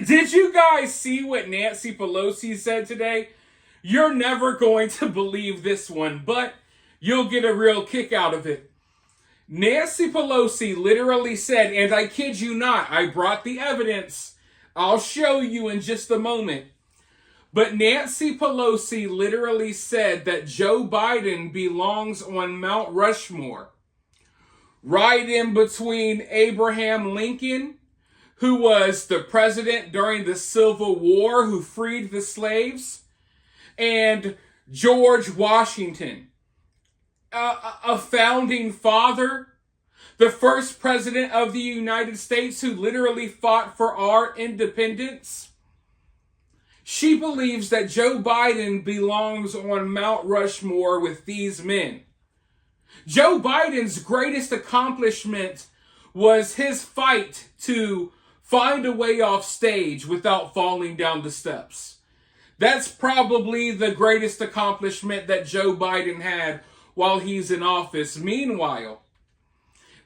Did you guys see what Nancy Pelosi said today? You're never going to believe this one, but you'll get a real kick out of it. Nancy Pelosi literally said, and I kid you not, I brought the evidence. I'll show you in just a moment. But Nancy Pelosi literally said that Joe Biden belongs on Mount Rushmore, right in between Abraham Lincoln, who was the president during the Civil War, who freed the slaves, and George Washington, a founding father, the first president of the United States who literally fought for our independence. She believes that Joe Biden belongs on Mount Rushmore with these men. Joe Biden's greatest accomplishment was his fight to find a way off stage without falling down the steps. That's probably the greatest accomplishment that Joe Biden had while he's in office. Meanwhile,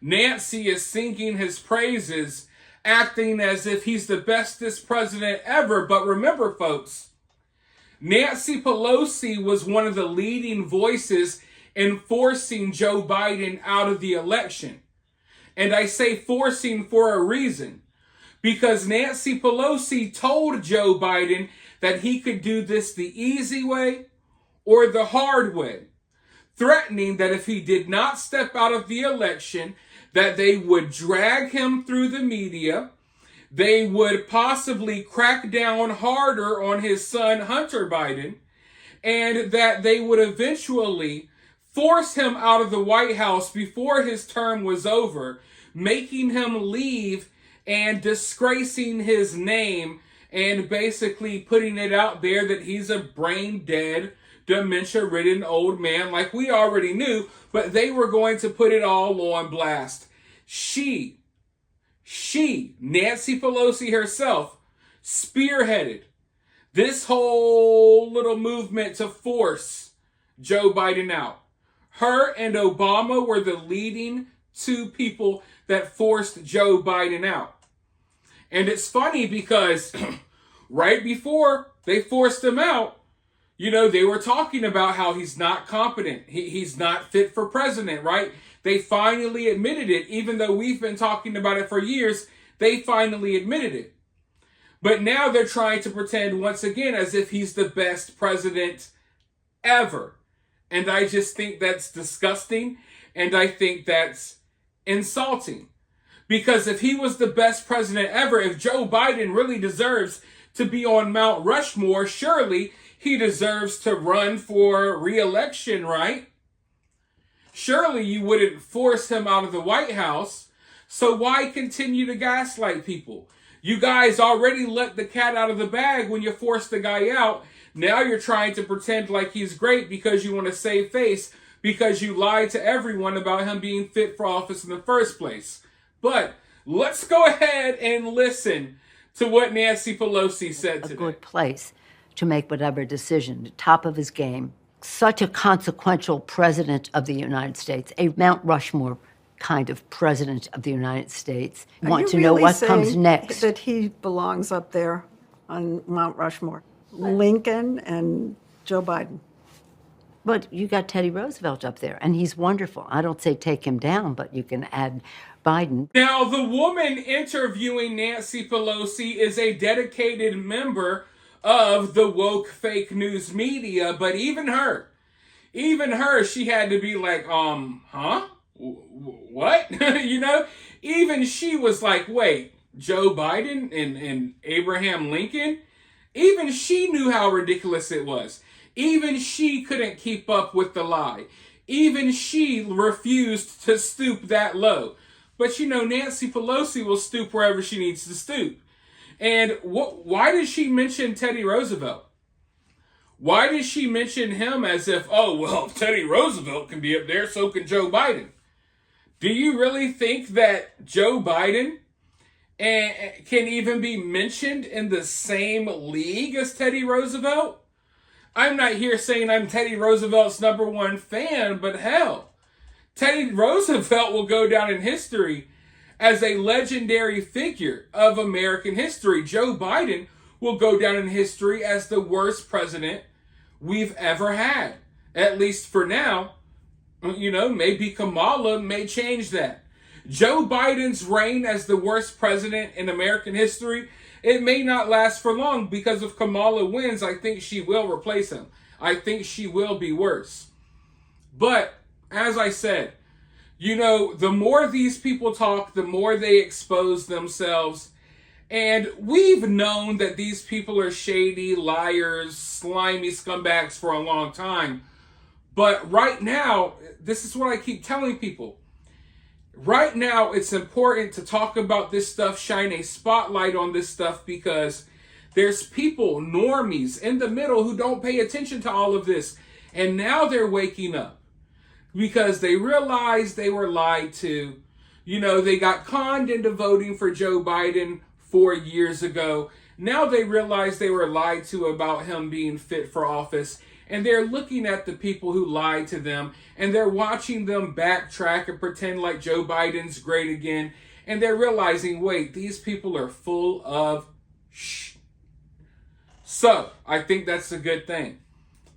Nancy is singing his praises, acting as if he's the bestest president ever. But remember, folks, Nancy Pelosi was one of the leading voices in forcing Joe Biden out of the election. And I say forcing for a reason, because Nancy Pelosi told Joe Biden that he could do this the easy way or the hard way, threatening that if he did not step out of the election, that they would drag him through the media, they would possibly crack down harder on his son, Hunter Biden, and that they would eventually force him out of the White House before his term was over, making him leave and disgracing his name and basically putting it out there that he's a brain-dead, dementia-ridden old man like we already knew, but they were going to put it all on blast. She, Nancy Pelosi herself, spearheaded this whole little movement to force Joe Biden out. Her and Obama were the leading two people that forced Joe Biden out. And it's funny because right before they forced him out, they were talking about how he's not competent. He's not fit for president, right? They finally admitted it. Even though we've been talking about it for years, they finally admitted it. But now they're trying to pretend once again as if he's the best president ever. And I just think that's disgusting. And I think that's insulting. Because if he was the best president ever, if Joe Biden really deserves to be on Mount Rushmore, surely he deserves to run for re-election, right? Surely you wouldn't force him out of the White House. So why continue to gaslight people? You guys already let the cat out of the bag when you forced the guy out. Now you're trying to pretend like he's great because you want to save face, because you lied to everyone about him being fit for office in the first place. But let's go ahead and listen to what Nancy Pelosi said today. A good place to make whatever decision, the top of his game. Such a consequential president of the United States, a Mount Rushmore kind of president of the United States. Want to know what comes next. That he belongs up there on Mount Rushmore. Lincoln and Joe Biden. But you got Teddy Roosevelt up there, and he's wonderful. I don't say take him down, but you can add Biden. Now, the woman interviewing Nancy Pelosi is a dedicated member of the woke fake news media, but even her, she had to be like, huh? What? Even she was like, wait, Joe Biden and Abraham Lincoln? Even she knew how ridiculous it was. Even she couldn't keep up with the lie. Even she refused to stoop that low. But Nancy Pelosi will stoop wherever she needs to stoop. And why did she mention Teddy Roosevelt? Why did she mention him as if, if Teddy Roosevelt can be up there, so can Joe Biden? Do you really think that Joe Biden can even be mentioned in the same league as Teddy Roosevelt? I'm not here saying I'm Teddy Roosevelt's number one fan, but hell, Teddy Roosevelt will go down in history as a legendary figure of American history. Joe Biden will go down in history as the worst president we've ever had, at least for now. Maybe Kamala may change that. Joe Biden's reign as the worst president in American history, it may not last for long, because if Kamala wins, I think she will replace him. I think she will be worse. But, as I said, the more these people talk, the more they expose themselves. And we've known that these people are shady, liars, slimy scumbags for a long time. But right now, this is what I keep telling people. Right now, it's important to talk about this stuff, shine a spotlight on this stuff, because there's people, normies, in the middle who don't pay attention to all of this. And now they're waking up because they realized they were lied to. They got conned into voting for Joe Biden 4 years ago. Now they realize they were lied to about him being fit for office. And they're looking at the people who lied to them, and they're watching them backtrack and pretend like Joe Biden's great again. And they're realizing, wait, these people are full of shh. So, I think that's a good thing.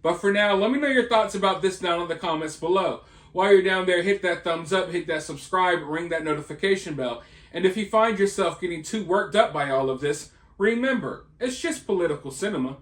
But for now, let me know your thoughts about this down in the comments below. While you're down there, hit that thumbs up, hit that subscribe, ring that notification bell. And if you find yourself getting too worked up by all of this, remember, it's just political cinema.